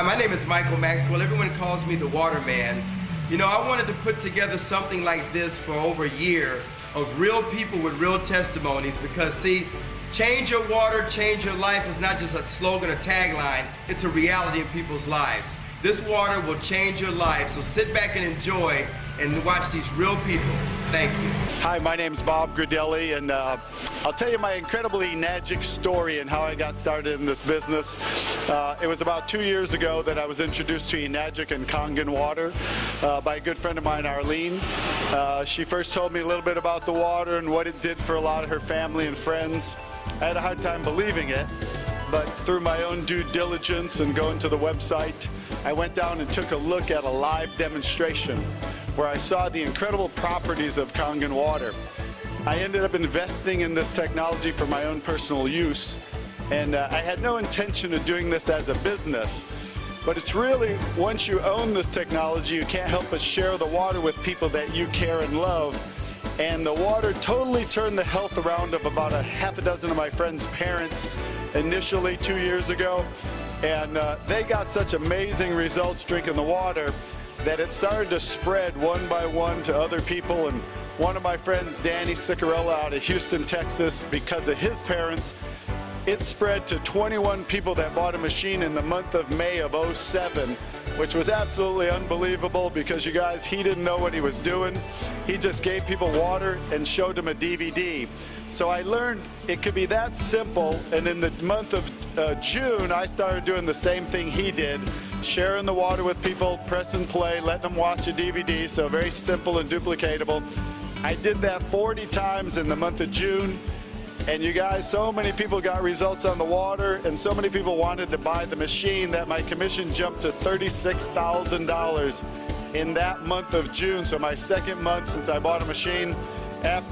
Hi, my name is Michael Maxwell. Everyone calls me the Water Man. You know, I wanted to put together something like this for over a year of real people with real testimonies because, see, change your water, change your life is not just a slogan or tagline, it's a reality in people's lives. This water will change your life, so sit back and enjoy and watch these real people. Thank you. Hi, my name's Bob Gradelli, and I'll tell you my incredibly Enagic story and how I got started in this business. It was about 2 years ago that I was introduced to Enagic and Kangen Water by a good friend of mine, Arlene. She first told me a little bit about the water and what it did for a lot of her family and friends. I had a hard time believing it, but through my own due diligence and going to the website, I went down and took a look at a live demonstration where I saw the incredible properties of Kangen Water. I ended up investing in this technology for my own personal use, and I had no intention of doing this as a business. But it's really, once you own this technology, you can't help but share the water with people that you care and love. And the water totally turned the health around of about a half a dozen of my friends' parents initially 2 years ago. And they got such amazing results drinking the water that it started to spread one by one to other people. And one of my friends, Danny Sicarella out of Houston, Texas, because of his parents, it spread to 21 people that bought a machine in the month of May of '07, which was absolutely unbelievable because, you guys, he didn't know what he was doing. He just gave people water and showed them a DVD. So I learned it could be that simple, and in the month of June, I started doing the same thing he did, sharing the water with people, press and play, letting them watch a DVD, so very simple and duplicatable. I did that 40 times in the month of June. And you guys, so many people got results on the water, and so many people wanted to buy the machine that my commission jumped to $36,000 in that month of June. So my second month since I bought a machine.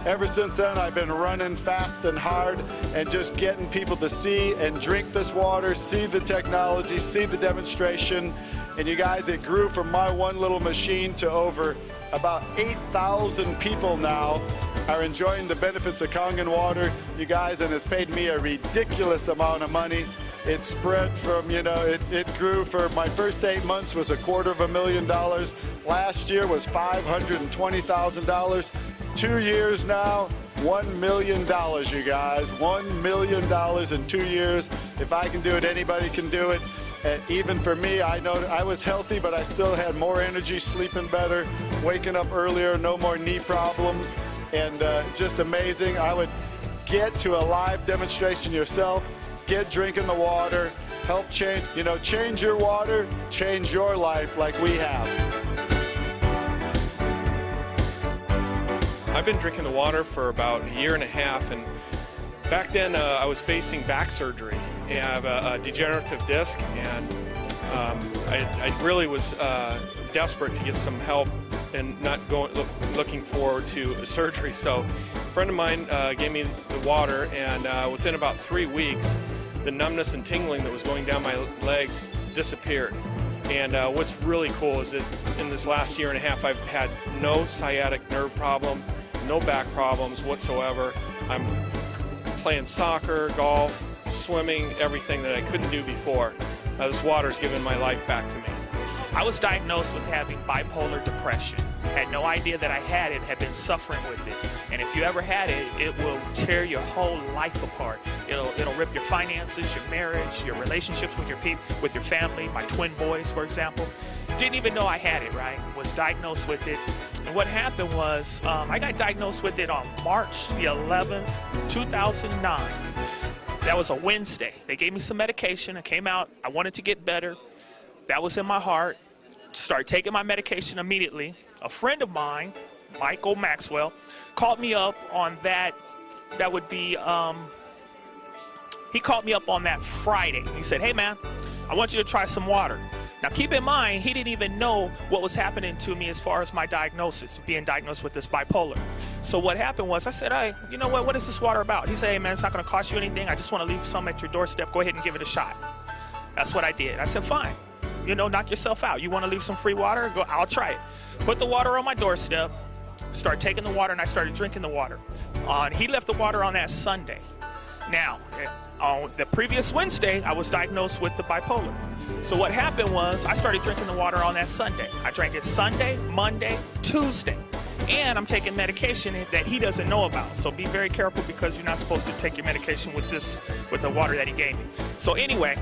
Ever since then, I've been running fast and hard and just getting people to see and drink this water, see the technology, see the demonstration. And you guys, it grew from my one little machine to over about 8,000 people now are enjoying the benefits of Kangen Water, you guys, and it's paid me a ridiculous amount of money. It spread from, you know, it grew for my first 8 months was $250,000. Last year was $520,000. 2 years now, $1 million, you guys. $1 million in 2 years. If I can do it, anybody can do it. Even for me, I know I was healthy, but I still had more energy, sleeping better, waking up earlier, no more knee problems, and just amazing. I would get to a live demonstration yourself, get drinking the water, help change, you know, change your water, change your life like we have. I've been drinking the water for about a year and a half, and back then I was facing back surgery. I have a degenerative disc, and I really was desperate to get some help and not looking forward to surgery. So a friend of mine gave me the water, and within about 3 weeks, the numbness and tingling that was going down my legs disappeared. And what's really cool is that in this last year and a half, I've had no sciatic nerve problem, no back problems whatsoever. I'm playing soccer, golf, swimming, everything that I couldn't do before. This water's given my life back to me. I was diagnosed with having bipolar depression. Had no idea that I had it, had been suffering with it. And if you ever had it, it will tear your whole life apart. It'll rip your finances, your marriage, your relationships with your people, with your family. My twin boys, for example. Didn't even know I had it, right? Was diagnosed with it. And what happened was, I got diagnosed with it on March the 11th, 2009. That was a Wednesday. They gave me some medication. I came out. I wanted to get better. That was in my heart. Started taking my medication immediately. A friend of mine, Michael Maxwell, called me up on that. That would be, he called me up on that Friday. He said, hey man, I want you to try some water. Now keep in mind, he didn't even know what was happening to me as far as my diagnosis, being diagnosed with this bipolar. So what happened was, I said, hey, you know what is this water about? He said, hey man, it's not gonna cost you anything. I just wanna leave some at your doorstep. Go ahead and give it a shot. That's what I did. I said, fine. You know, knock yourself out. You wanna leave some free water? Go, I'll try it. Put the water on my doorstep, start taking the water, and I started drinking the water. He left the water on that Sunday. Now, on the previous Wednesday, I was diagnosed with the bipolar. So what happened was I started drinking the water on that Sunday. I drank it Sunday, Monday, Tuesday. And I'm taking medication that he doesn't know about. So be very careful, because you're not supposed to take your medication with the water that he gave me. So anyway,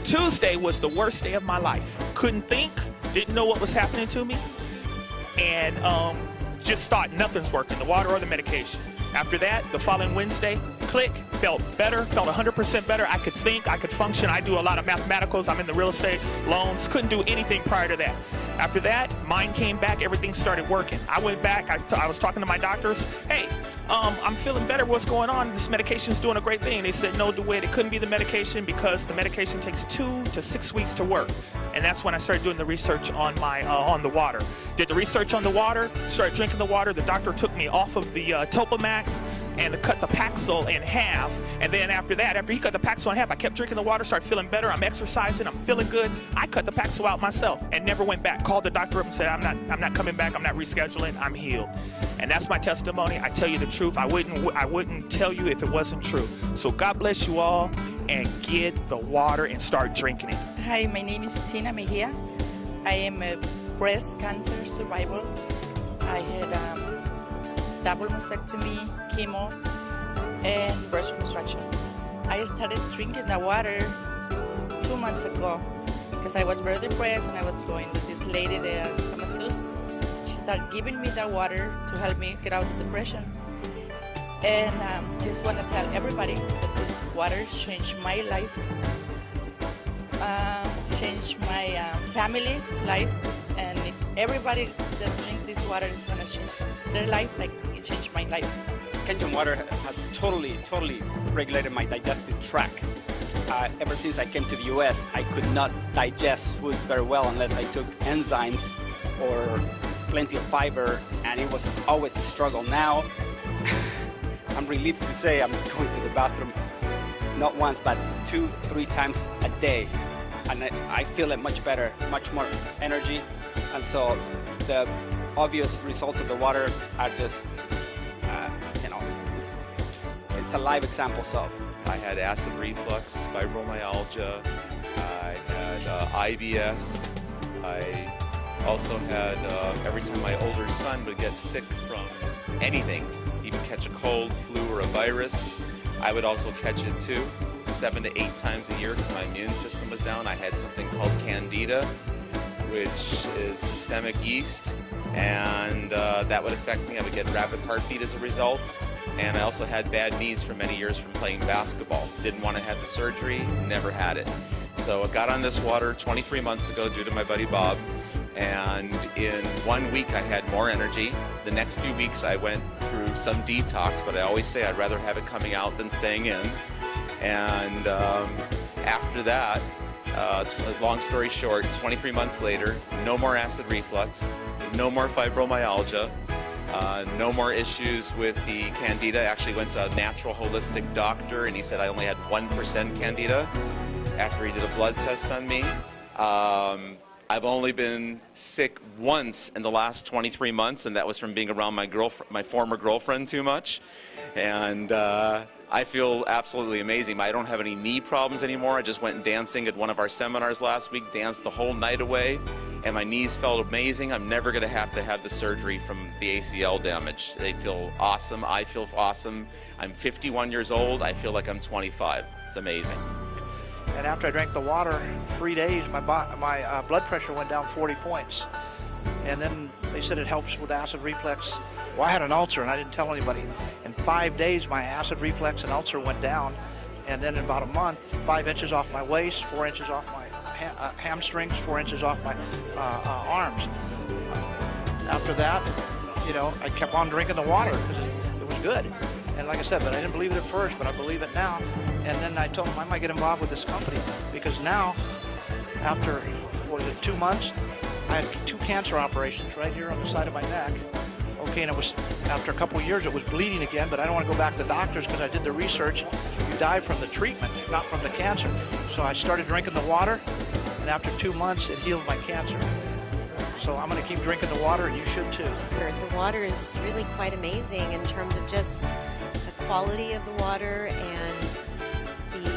Tuesday was the worst day of my life. Couldn't think, didn't know what was happening to me, and just thought nothing's working, the water or the medication. After that, the following Wednesday, click, felt better, felt 100% better. I could think, I could function. I do a lot of mathematicals. I'm in the real estate, loans. Couldn't do anything prior to that. After that, mine came back, everything started working. I went back, I was talking to my doctors. Hey, I'm feeling better, what's going on? This medication's doing a great thing. They said, no, DeWitt, it couldn't be the medication, because the medication takes 2 to 6 weeks to work. And that's when I started doing the research on on the water. Did the research on the water, started drinking the water. The doctor took me off of the Topamax and cut the Paxil in half. And then after that, after he cut the Paxil in half, I kept drinking the water, started feeling better. I'm exercising, I'm feeling good. I cut the Paxil out myself and never went back. Called the doctor up and said, I'm not coming back, I'm not rescheduling, I'm healed. And that's my testimony. I tell you the truth. I wouldn't tell you if it wasn't true. So God bless you all, and get the water and start drinking it. Hi, my name is Tina Mejia. I am a breast cancer survivor. I had double mastectomy, chemo, and breast reconstruction. I started drinking the water 2 months ago because I was very depressed, and I was going with this lady, the masseuse. She started giving me the water to help me get out of depression. And I just want to tell everybody that this water changed my life, changed my family's life, and if everybody that drink this water is going to change their life like it changed my life. Kangen Water has totally regulated my digestive tract. Ever since I came to the US, I could not digest foods very well unless I took enzymes or plenty of fiber, and it was always a struggle. Now, I'm relieved to say I'm going to the bathroom not once, but 2-3 times a day. And I feel it much better, much more energy. And so the obvious results of the water are just, it's a live example. So I had acid reflux, fibromyalgia, I had IBS, I also had, every time my older son would get sick from anything, even catch a cold, flu, or a virus, I would also catch it too, 7 to 8 times a year, because my immune system was down. I had something called Candida, which is systemic yeast, and that would affect me. I would get rapid heartbeat as a result. And I also had bad knees for many years from playing basketball. Didn't want to have the surgery, never had it. So I got on this water 23 months ago due to my buddy Bob, and in 1 week I had more energy. The next few weeks I went through some detox, but I always say I'd rather have it coming out than staying in. And after that, long story short, 23 months later, no more acid reflux, no more fibromyalgia, no more issues with the Candida. I actually went to a natural holistic doctor, and he said I only had 1% Candida after he did a blood test on me. I've only been sick once in the last 23 months, and that was from being around my former girlfriend too much. And I feel absolutely amazing. I don't have any knee problems anymore. I just went dancing at one of our seminars last week, danced the whole night away, and my knees felt amazing. I'm never going to have the surgery from the ACL damage. They feel awesome. I feel awesome. I'm 51 years old. I feel like I'm 25. It's amazing. And after I drank the water, 3 days, my blood pressure went down 40 points. And then they said it helps with acid reflux. Well, I had an ulcer, and I didn't tell anybody. In 5 days, my acid reflux and ulcer went down. And then in about a month, 5 inches off my waist, 4 inches off my hamstrings, 4 inches off my arms. After that, I kept on drinking the water because it was good. And like I said, but I didn't believe it at first, but I believe it now. And then I told him I might get involved with this company, because now, after, 2 months, I had 2 cancer operations right here on the side of my neck. Okay, and it was, after a couple of years, it was bleeding again, but I don't want to go back to doctors because I did the research. You die from the treatment, not from the cancer. So I started drinking the water, and after 2 months, it healed my cancer. So I'm going to keep drinking the water, and you should too. The water is really quite amazing in terms of just the quality of the water and the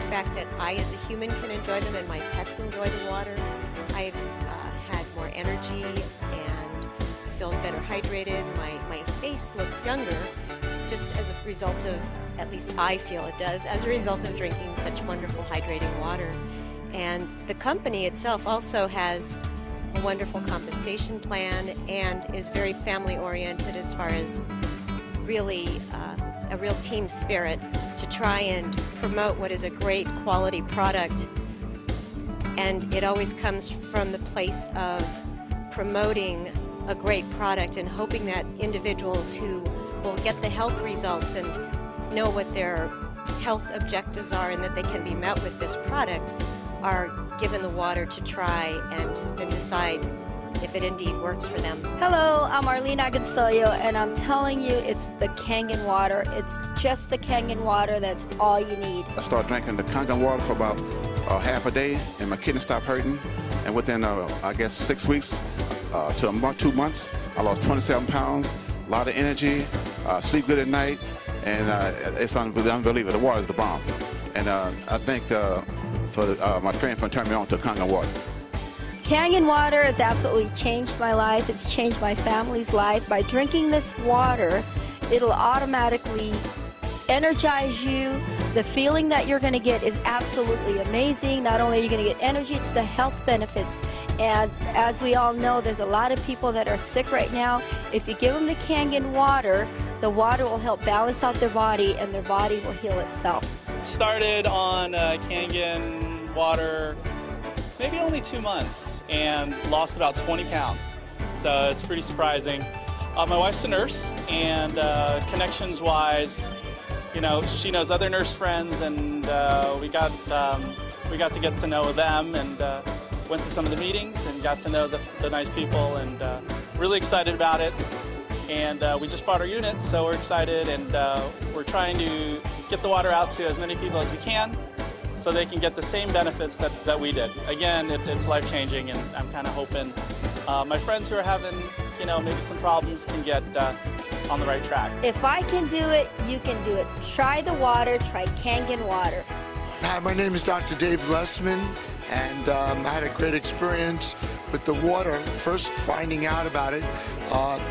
fact that I as a human can enjoy them and my pets enjoy the water. I've had more energy and feel better hydrated. My face looks younger just as a result of, at least I feel it does, as a result of drinking such wonderful hydrating water. And the company itself also has a wonderful compensation plan and is very family oriented as far as really a real team spirit to try and promote what is a great quality product. And it always comes from the place of promoting a great product and hoping that individuals who will get the health results and know what their health objectives are and that they can be met with this product are given the water to try and then decide if it indeed works for them. Hello, I'm Arlene Agonsoyo, and I'm telling you, it's the Kangen water. It's just the Kangen water. That's all you need. I started drinking the Kangen water for about half a day, and my kidneys stopped hurting. And within, I guess, 6 weeks to a month, 2 months, I lost 27 pounds, a lot of energy, sleep good at night, and it's unbelievable. The water is the bomb. And I thank my friend for turning me on to Kangen water. Kangen water has absolutely changed my life. It's changed my family's life. By drinking this water, it'll automatically energize you. The feeling that you're going to get is absolutely amazing. Not only are you going to get energy, it's the health benefits. And as we all know, there's a lot of people that are sick right now. If you give them the Kangen water, the water will help balance out their body and their body will heal itself. Started on Kangen water maybe only 2 months and lost about 20 pounds. So it's pretty surprising. My wife's a nurse, and connections-wise, you know, she knows other nurse friends, and we got to get to know them, and went to some of the meetings and got to know the nice people, and really excited about it. And we just bought our unit, so we're excited, and we're trying to get the water out to as many people as we can, so they can get the same benefits that we did. Again, it's life-changing, and I'm kind of hoping my friends who are having, you know, maybe some problems can get on the right track. If I can do it, you can do it. Try the water, try Kangen water. Hi, my name is Dr. Dave Lessman, and I had a great experience with the water. First finding out about it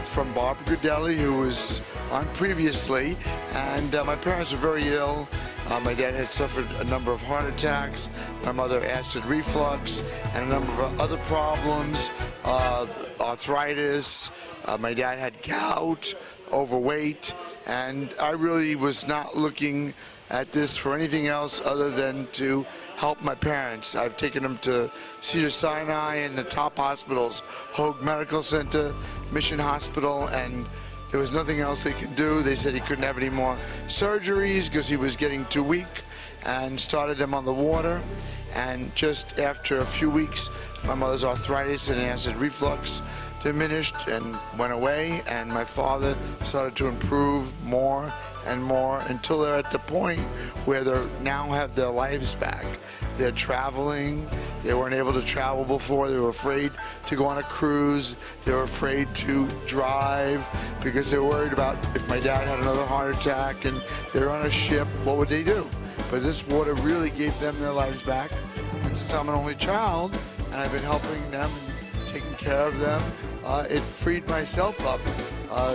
from Barbara Godelli, who was on previously, and my parents were very ill. My dad had suffered a number of heart attacks, my mother acid reflux, and a number of other problems, arthritis. My dad had gout, overweight, and I really was not looking at this for anything else other than to help my parents. I've taken them to Cedars-Sinai and the top hospitals, Hoag Medical Center, Mission Hospital, and there was nothing else they could do. They said he couldn't have any more surgeries because he was getting too weak, and started him on the water. And just after a few weeks, my mother's arthritis and acid reflux diminished and went away, and my father started to improve more and more until they're at the point where they now have their lives back. They're traveling. They weren't able to travel before. They were afraid to go on a cruise. They were afraid to drive because they were worried about if my dad had another heart attack and they're on a ship, what would they do? But this water really gave them their lives back. And since I'm an only child and I've been helping them and taking care of them, it freed myself up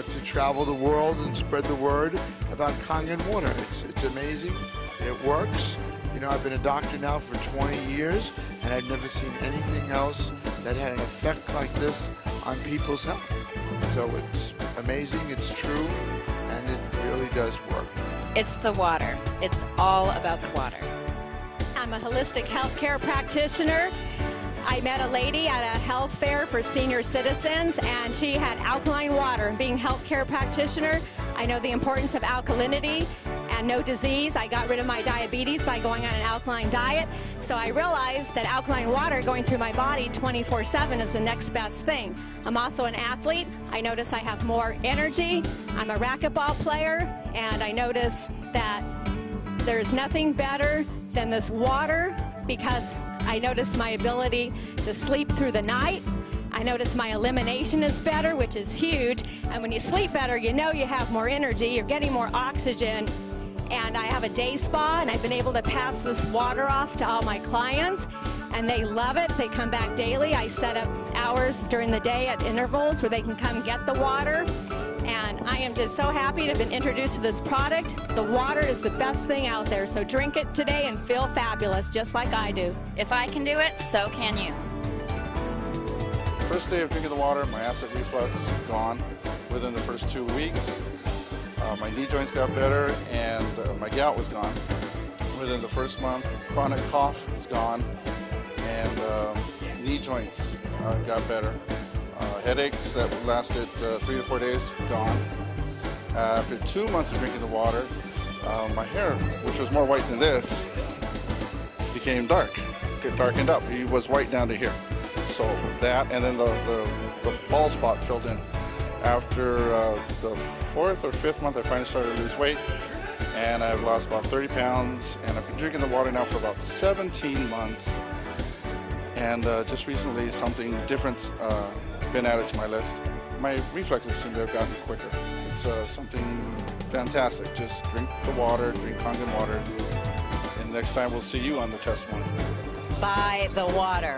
to travel the world and spread the word about Kangen water. It's amazing. It works. You know, I've been a doctor now for 20 years, and I've never seen anything else that had an effect like this on people's health. So it's amazing, it's true, and it really does work. It's the water. It's all about the water. I'm a holistic healthcare practitioner. I met a lady at a health fair for senior citizens, and she had alkaline water. Being a healthcare practitioner, I know the importance of alkalinity and no disease. I got rid of my diabetes by going on an alkaline diet. So I realized that alkaline water going through my body 24/7 is the next best thing. I'm also an athlete. I notice I have more energy. I'm a racquetball player, and I notice that there's nothing better than this water because I notice my ability to sleep through the night. I notice my elimination is better, which is huge. And when you sleep better, you know you have more energy, you're getting more oxygen. And I have a day spa, and I've been able to pass this water off to all my clients, and they love it. They come back daily. I set up hours during the day at intervals where they can come get the water. And I am just so happy to have been introduced to this product. The water is the best thing out there, so drink it today and feel fabulous, just like I do. If I can do it, so can you. First day of drinking the water, my acid reflux gone within the first 2 weeks. My knee joints got better, and my gout was gone within the first month. Chronic cough is gone, and knee joints got better. Headaches that lasted 3 to 4 days, gone. After 2 months of drinking the water, my hair, which was more white than this, became dark. It darkened up. It was white down to here. So that, and then the bald spot filled in. After the 4th or 5th month, I finally started to lose weight, and I've lost about 30 pounds, and I've been drinking the water now for about 17 months. And just recently, something different been added to my list. My reflexes seem to have gotten quicker. It's something fantastic. Just drink the water, drink Kangen water, and next time we'll see you on the testimony. Buy the water.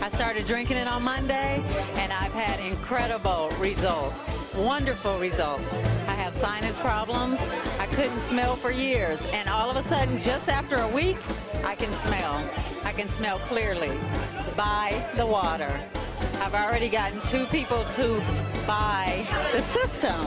I started drinking it on Monday, and I've had incredible results, wonderful results. I have sinus problems. I couldn't smell for years, and all of a sudden, just after a week, I can smell. I can smell clearly. Buy the water. I've already gotten 2 people to buy the system.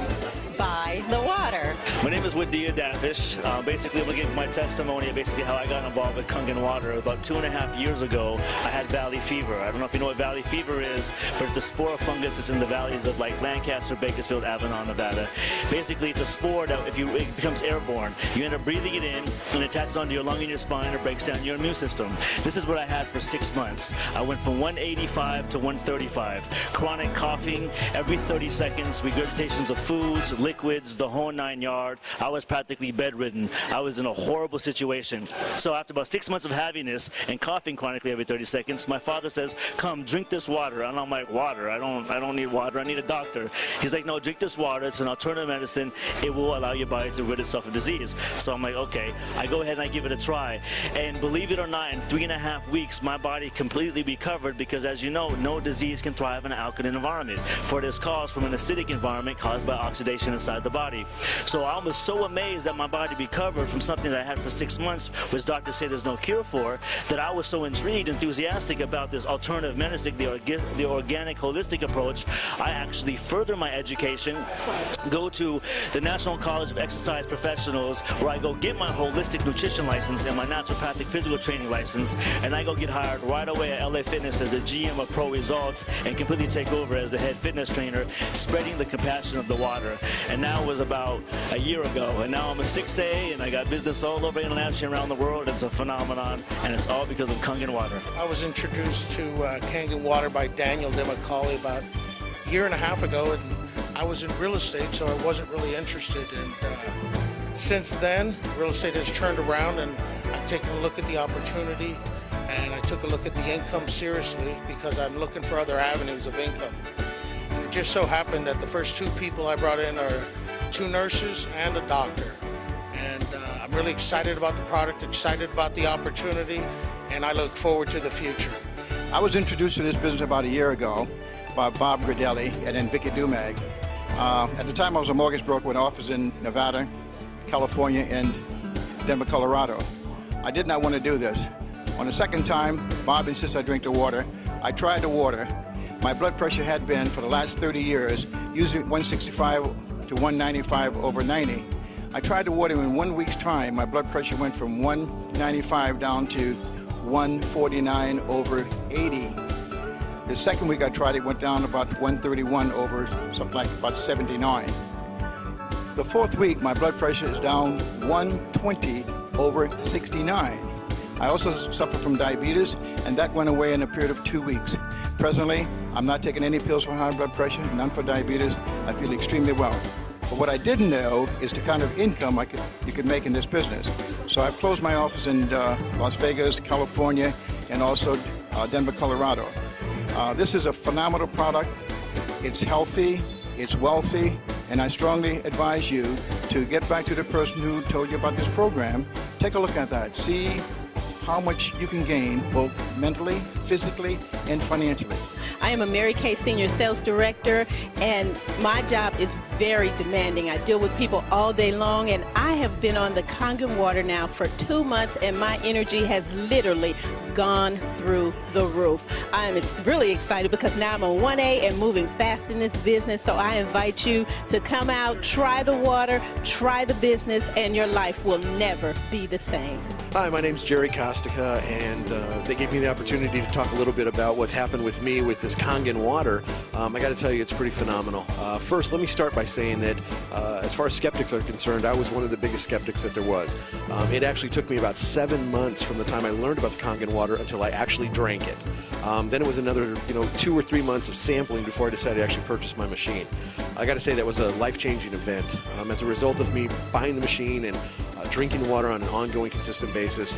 Buy the water. My name is Wadia Dafish. Basically, I'm going to give my testimony of basically how I got involved with Kangen Water. About 2.5 years ago, I had valley fever. I don't know if you know what valley fever is, but it's a spore fungus that's in the valleys of like Lancaster, Bakersfield, Avalon, Nevada. Basically, it's a spore that it becomes airborne. You end up breathing it in, and it attaches onto your lung and your spine and breaks down your immune system. This is what I had for 6 months. I went from 185 to 135. Chronic coughing every 30 seconds, regurgitations of foods, liquids, the whole 9 yards. I was practically bedridden. I was in a horrible situation. So after about 6 months of having this and coughing chronically every 30 seconds, my father says, "Come, drink this water." And I'm like, "Water? I don't need water. I need a doctor." He's like, "No, drink this water. It's an alternative medicine. It will allow your body to rid itself of disease." So I'm like, okay. I go ahead and I give it a try. And believe it or not, in 3.5 weeks, my body completely recovered because, as you know, no disease can thrive in an alkaline environment. For this cause from an acidic environment caused by oxidation inside the body. So I was so amazed that my body recovered from something that I had for 6 months, which doctors say there's no cure for, that I was so intrigued, enthusiastic about this alternative medicine, the organic, holistic approach. I actually further my education, go to the National College of Exercise Professionals, where I go get my holistic nutrition license and my naturopathic physical training license, and I go get hired right away at LA Fitness as the GM of Pro Results and completely take over as the head fitness trainer, spreading the compassion of the water. And now was about a year ago, and now I'm a 6A, and I got business all over internationally around the world. It's a phenomenon, and it's all because of Kangen Water. I was introduced to Kangen Water by Daniel DeMacaulay about a year and a half ago, and I was in real estate, so I wasn't really interested. And since then, real estate has turned around, and I've taken a look at the opportunity, and I took a look at the income seriously because I'm looking for other avenues of income. It just so happened that the first 2 people I brought in are 2 nurses and a doctor. And I'm really excited about the product, excited about the opportunity, and I look forward to the future. I was introduced to this business about a year ago by Bob Gradelli and then Vicky Dumag. At the time I was a mortgage broker with an office in Nevada, California, and Denver, Colorado. I did not want to do this. On the second time, Bob insisted I drink the water. I tried the water. My blood pressure had been, for the last 30 years, usually 165 to 195 over 90. I tried the water, and in 1 week's time, my blood pressure went from 195 down to 149 over 80. The second week I tried it, went down about 131 over something like about 79. The 4th week, my blood pressure is down 120 over 69. I also suffer from diabetes, and that went away in a period of 2 weeks. Presently, I'm not taking any pills for high blood pressure, none for diabetes. I feel extremely well. But what I didn't know is the kind of income you could make in this business. So I've closed my office in Las Vegas, California, and also Denver, Colorado. This is a phenomenal product. It's healthy, it's wealthy, and I strongly advise you to get back to the person who told you about this program. Take a look at that. See how much you can gain both mentally, physically, and financially. I am a Mary Kay Senior Sales Director, and my job is very demanding. I deal with people all day long, and I have been on the Kangen Water now for 2 months, and my energy has literally gone through the roof. I am really excited because now I'm a 1A and moving fast in this business, so I invite you to come out, try the water, try the business, and your life will never be the same. Hi, my name's Jerry Kostica, and they gave me the opportunity to talk a little bit about what's happened with me with this Kangen Water. I got to tell you, it's pretty phenomenal. First, let me start by saying that as far as skeptics are concerned, I was one of the biggest skeptics that there was. It actually took me about 7 months from the time I learned about the Kangen Water until I actually drank it. Then it was another 2 or 3 months of sampling before I decided to actually purchase my machine. I got to say that was a life-changing event. As a result of me buying the machine and drinking water on an ongoing, consistent basis,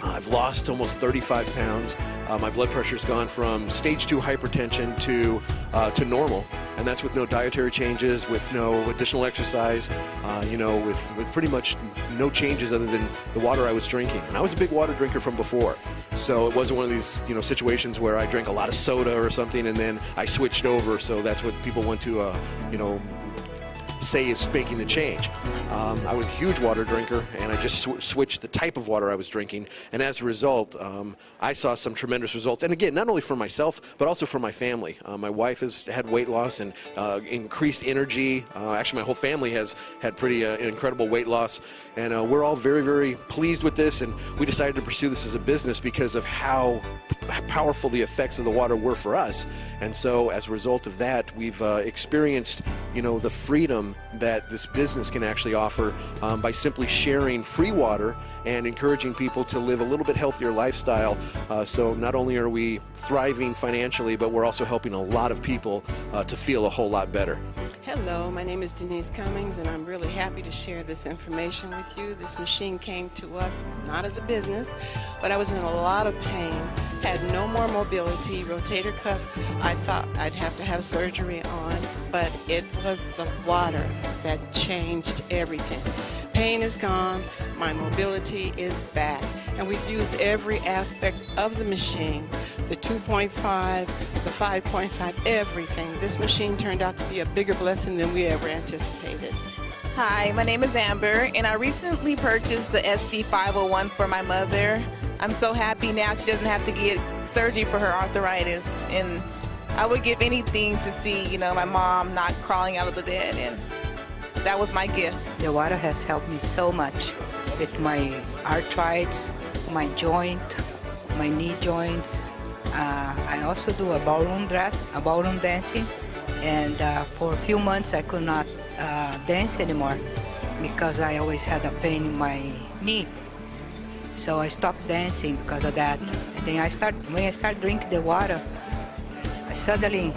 I've lost almost 35 pounds. My blood pressure's gone from stage 2 hypertension to normal, and that's with no dietary changes, with no additional exercise, with pretty much no changes other than the water I was drinking. And I was a big water drinker from before, so it wasn't one of these situations where I drank a lot of soda or something and then I switched over. So that's what people want to say is making the change. I was a huge water drinker, and I just switched the type of water I was drinking, and as a result, I saw some tremendous results. And again, not only for myself, but also for my family. My wife has had weight loss and increased energy. Actually, my whole family has had pretty incredible weight loss, and we're all very, very pleased with this, and we decided to pursue this as a business because of how powerful the effects of the water were for us. And so as a result of that, we've experienced the freedom that this business can actually offer by simply sharing free water and encouraging people to live a little bit healthier lifestyle. So not only are we thriving financially, but we're also helping a lot of people to feel a whole lot better. Hello, my name is Denise Cummings, and I'm really happy to share this information with you. This machine came to us not as a business, but I was in a lot of pain, had no more mobility, rotator cuff. I thought I'd have to have surgery on, but it was the water that changed everything. Pain is gone, my mobility is back, and we've used every aspect of the machine, the 2.5, the 5.5, everything. This machine turned out to be a bigger blessing than we ever anticipated. Hi, my name is Amber, and I recently purchased the ST501 for my mother. I'm so happy now she doesn't have to get surgery for her arthritis, and I would give anything to see, my mom not crawling out of the bed, and that was my gift. The water has helped me so much with my arthritis, my joint, my knee joints. I also do a ballroom dancing, and for a few months I could not dance anymore because I always had a pain in my knee. So I stopped dancing because of that. And then when I started drinking the water, suddenly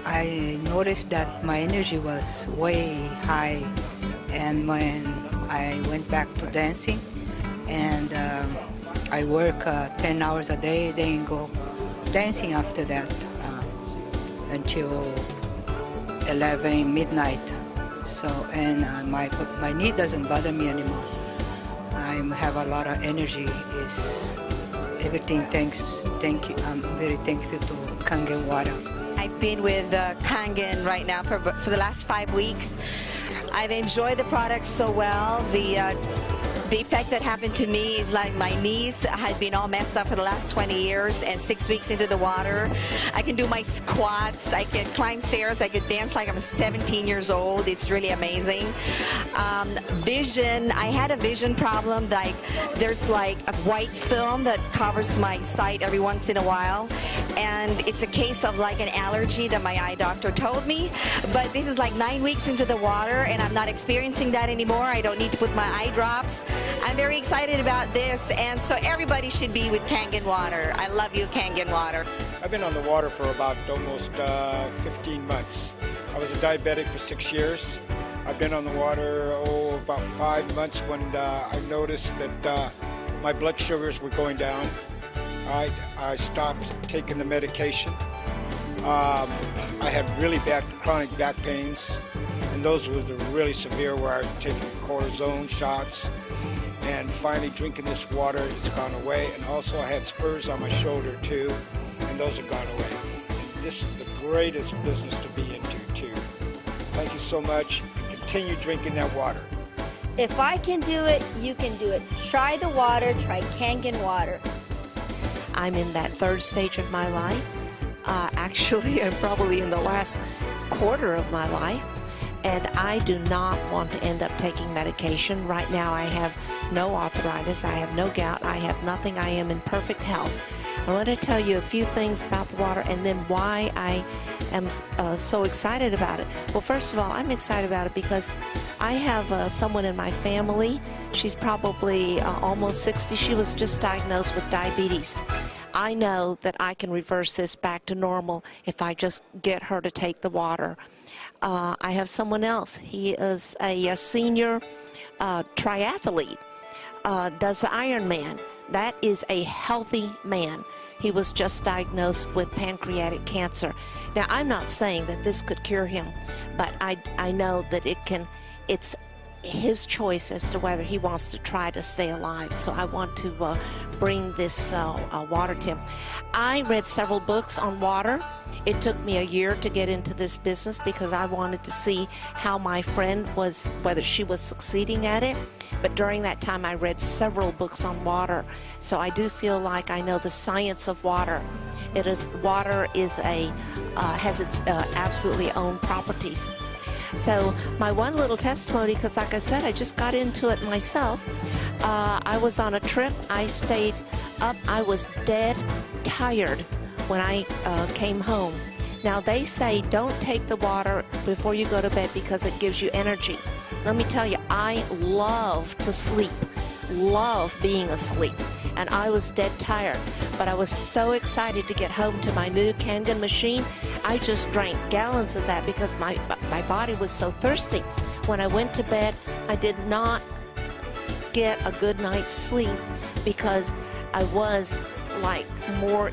I noticed that my energy was way high, and when I went back to dancing, and I work 10 hours a day, then go dancing after that until 11 midnight. So, and my knee doesn't bother me anymore. I have a lot of energy. Is everything. Thank you. I'm very thankful to Kangen Water. I've been with Kangen right now for the last 5 weeks. I've enjoyed the product so well. The effect that happened to me is like my knees had been all messed up for the last 20 years, and 6 weeks into the water, I can do my squats, I can climb stairs, I could dance like I'm 17 years old. It's really amazing. Vision, I had a vision problem. Like there's like a white film that covers my sight every once in a while, and it's a case of like an allergy that my eye doctor told me. But this is like 9 weeks into the water, and I'm not experiencing that anymore. I don't need to put my eye drops. I'm very excited about this, and so everybody should be with Kangen Water. I love you, Kangen Water. I've been on the water for about almost 15 months. I was a diabetic for 6 years. I've been on the water about 5 months when I noticed that my blood sugars were going down. I stopped taking the medication, I had really bad chronic back pains, and those were the really severe where I was taking cortisone shots. And finally drinking this water, it's gone away. And also I had spurs on my shoulder too, and those have gone away. And this is the greatest business to be into too. Thank you so much, and continue drinking that water. If I can do it, you can do it. Try the water, try Kangen Water. I'm in that third stage of my life. Actually, I'm probably in the last quarter of my life. And I do not want to end up taking medication. Right now I have no arthritis, I have no gout, I have nothing. I am in perfect health. I want to tell you a few things about the water and then why I am so excited about it. Well, first of all, I'm excited about it because I have someone in my family. She's probably almost 60. She was just diagnosed with diabetes. I know that I can reverse this back to normal if I just get her to take the water. I have someone else. He is a senior triathlete, does the Ironman. That is a healthy man. He was just diagnosed with pancreatic cancer. Now, I'm not saying that this could cure him, but I know that it's his choice as to whether he wants to try to stay alive. So I want to bring this water to him. I read several books on water. It took me a year to get into this business because I wanted to see how my friend was, whether she was succeeding at it. But during that time, I read several books on water. So I do feel like I know the science of water. Water is has its absolutely own properties. So my one little testimony, because like I said, I just got into it myself. I was on a trip. I stayed up. I was dead tired when I came home. Now they say don't take the water before you go to bed because it gives you energy. Let me tell you, I love to sleep, love being asleep, and I was dead tired. But I was so excited to get home to my new Kangen machine. I just drank gallons of that because my body was so thirsty. When I went to bed, I did not get a good night's sleep because I was like more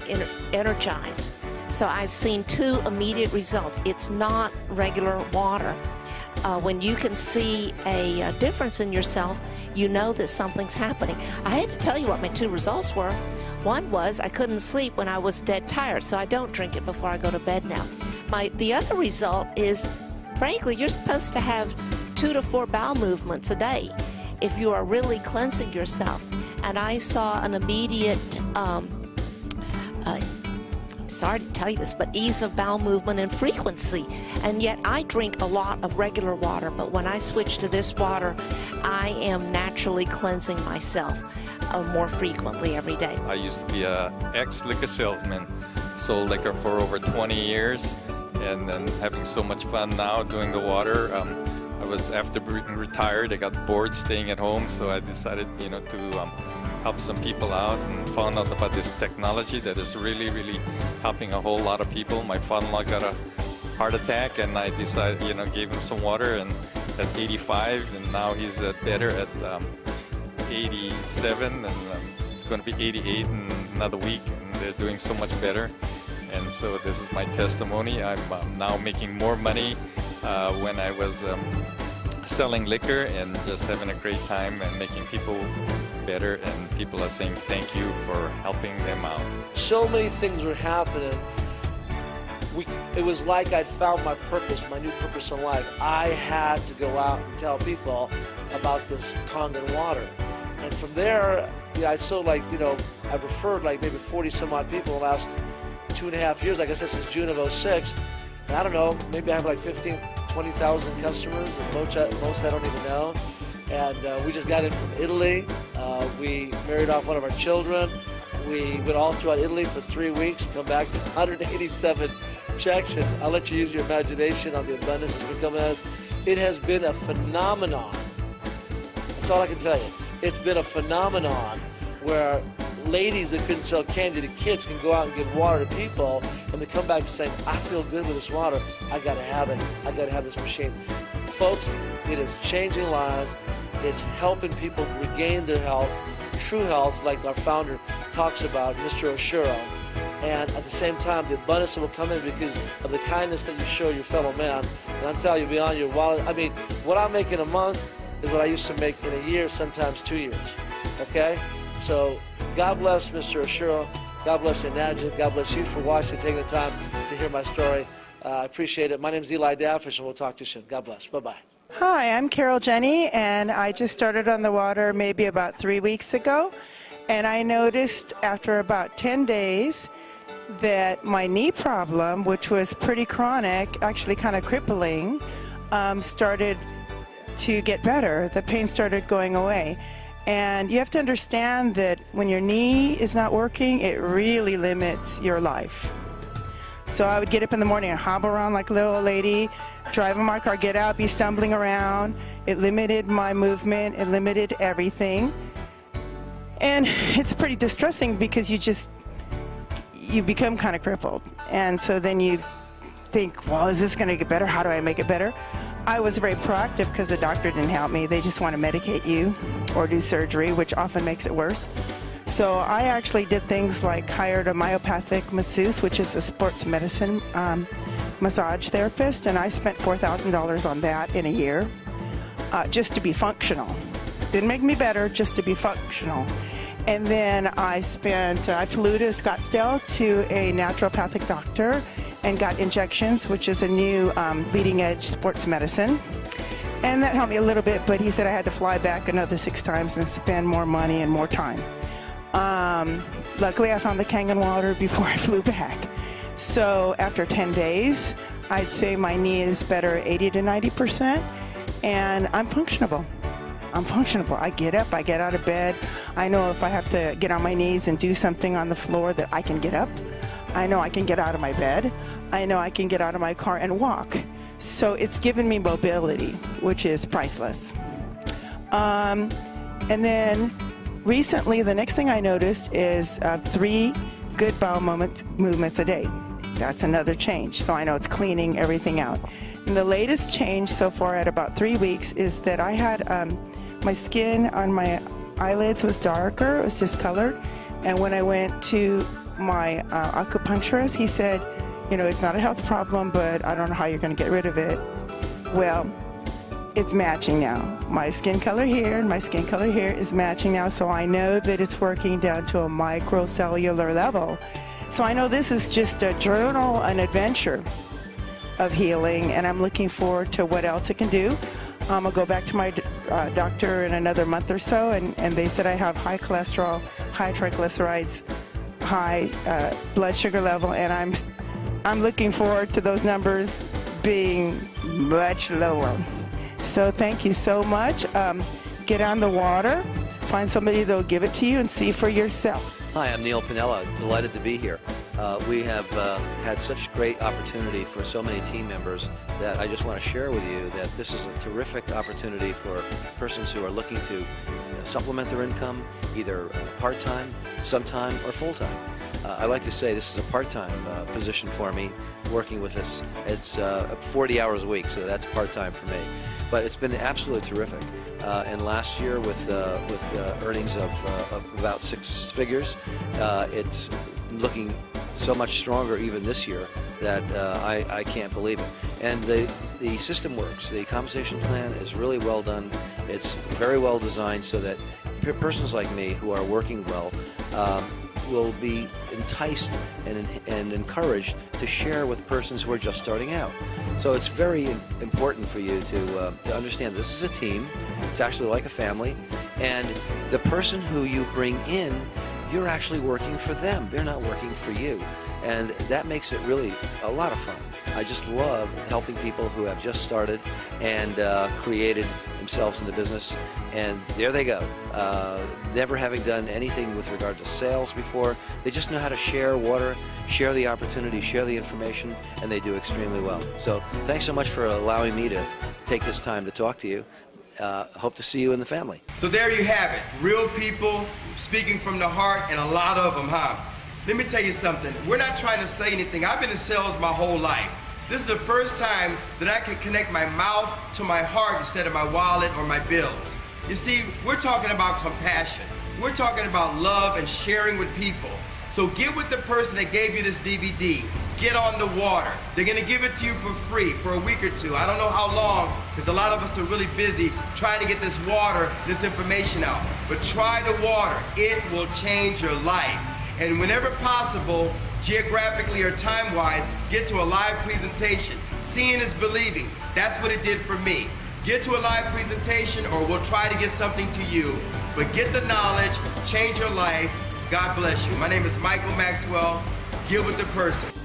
energized. So I've seen two immediate results. It's not regular water. When you can see a difference in yourself, you know that something's happening. I had to tell you what my two results were. One was I couldn't sleep when I was dead tired, so I don't drink it before I go to bed now. The other result is, frankly, you're supposed to have 2 to 4 bowel movements a day if you are really cleansing yourself. And I saw an immediate, I'm sorry to tell you this, but ease of bowel movement and frequency. And yet I drink a lot of regular water, but when I switch to this water, I am naturally cleansing myself more frequently every day. I used to be an ex-liquor salesman, sold liquor for over 20 years, and then having so much fun now doing the water. After being retired, I got bored staying at home, so I decided, to help some people out and found out about this technology that is really, really helping a whole lot of people. My father-in-law got a heart attack, and I decided, gave him some water, and at 85, and now he's better at 87, and going to be 88 in another week, and they're doing so much better. And so this is my testimony. I'm now making more money when I was selling liquor and just having a great time and making people better, and people are saying thank you for helping them out. So many things were happening. It was like I'd found my purpose, my new purpose in life. I had to go out and tell people about this Kangen water. And from there, I referred like maybe 40 some odd people in the last 2.5 years. Like I said, since June of 06. And I don't know, maybe I have like 15, 20,000 customers, and most I don't even know. And we just got in from Italy. We married off one of our children. We went all throughout Italy for 3 weeks, come back to 187 checks, and I'll let you use your imagination on the abundance that's become as. It has been a phenomenon. That's all I can tell you. It's been a phenomenon where ladies that couldn't sell candy to kids can go out and give water to people, and they come back saying, I feel good with this water. I got to have it. I got to have this machine. Folks, it is changing lives. It's helping people regain their health, true health, like our founder talks about, Mr. Oshiro. and at the same time, the abundance that will come in because of the kindness that you show your fellow man. And I'm telling you, beyond your wallet, I mean, what I make in a month is what I used to make in a year, sometimes 2 years. Okay? So, God bless Mr. Ashura. God bless Enadja. God bless you for watching, taking the time to hear my story. I appreciate it. My name is Eli Daffish, and we'll talk to you soon. God bless. Bye-bye. Hi, I'm Carol Jenny, and I just started on the water maybe about 3 weeks ago. And I noticed after about 10 days that my knee problem, which was pretty chronic, actually kind of crippling, started to get better. The pain started going away. And you have to understand that when your knee is not working, it really limits your life. So I would get up in the morning and hobble around like a little old lady, drive in my car, get out, be stumbling around. It limited my movement. It limited everything. And it's pretty distressing because you become kind of crippled. And so then you think, well, is this going to get better? How do I make it better? I was very proactive because the doctor didn't help me. They just want to medicate you or do surgery, which often makes it worse. So I actually did things like hired a myopathic masseuse, which is a sports medicine massage therapist, and I spent $4,000 on that in a year just to be functional. Didn't make me better, just to be functional. And then I flew to Scottsdale to a naturopathic doctor and got injections, which is a new leading edge sports medicine. And that helped me a little bit, but he said I had to fly back another 6 times and spend more money and more time. Luckily, I found the Kangen Water before I flew back. So after 10 days, I'd say my knee is better 80 to 90%, and I'm functionable. I'm functionable. I get up, I get out of bed. I know if I have to get on my knees and do something on the floor that I can get up. I know I can get out of my bed. I know I can get out of my car and walk. So it's given me mobility, which is priceless. And then recently, the next thing I noticed is 3 good bowel movements a day. That's another change. So I know it's cleaning everything out. And the latest change so far at about 3 weeks is that I had my skin on my eyelids was darker, it was discolored. And when I went to my acupuncturist, he said, you know, it's not a health problem, but I don't know how you're going to get rid of it. Well, it's matching now. My skin color here and my skin color here is matching now, so I know that it's working down to a microcellular level. So I know this is just a journal, an adventure of healing, and I'm looking forward to what else it can do. I'll go back to my doctor in another month or so, and they said I have high cholesterol, high triglycerides, high blood sugar level, and I'm looking forward to those numbers being much lower. So thank you so much. Get on the water, find somebody that'll give it to you, and see for yourself. Hi, I'm Neil Pinella. Delighted to be here. We have had such great opportunity for so many team members that I just want to share with you that this is a terrific opportunity for persons who are looking to supplement their income, either part-time, sometime, or full-time. I like to say this is a part-time position for me, working with this. It's 40 hours a week, so that's part-time for me. But it's been absolutely terrific. And last year, with earnings of about 6 figures, it's looking so much stronger even this year that I can't believe it. And the system works. The compensation plan is really well done. It's very well designed so that persons like me who are working well will be enticed and encouraged to share with persons who are just starting out. So it's very important for you to understand this is a team. It's actually like a family, and the person who you bring in, you're actually working for them. They're not working for you, and that makes it really a lot of fun. I just love helping people who have just started and created themselves in the business, and there they go, never having done anything with regard to sales before. They just know how to share water, share the opportunity, share the information, and they do extremely well. So thanks so much for allowing me to take this time to talk to you. Hope to see you in the family. So there you have it, real people speaking from the heart, and a lot of them, huh? Let me tell you something, we're not trying to say anything. I've been in sales my whole life. This is the first time that I can connect my mouth to my heart instead of my wallet or my bills. You see, we're talking about compassion. We're talking about love and sharing with people. So get with the person that gave you this DVD. Get on the water. They're gonna give it to you for free for a week or two. I don't know how long, because a lot of us are really busy trying to get this water, this information out. But try the water. It will change your life. And whenever possible, geographically or time-wise, get to a live presentation. Seeing is believing. That's what it did for me. Get to a live presentation, or we'll try to get something to you. But get the knowledge, change your life. God bless you. My name is Michael Maxwell. Get with the person.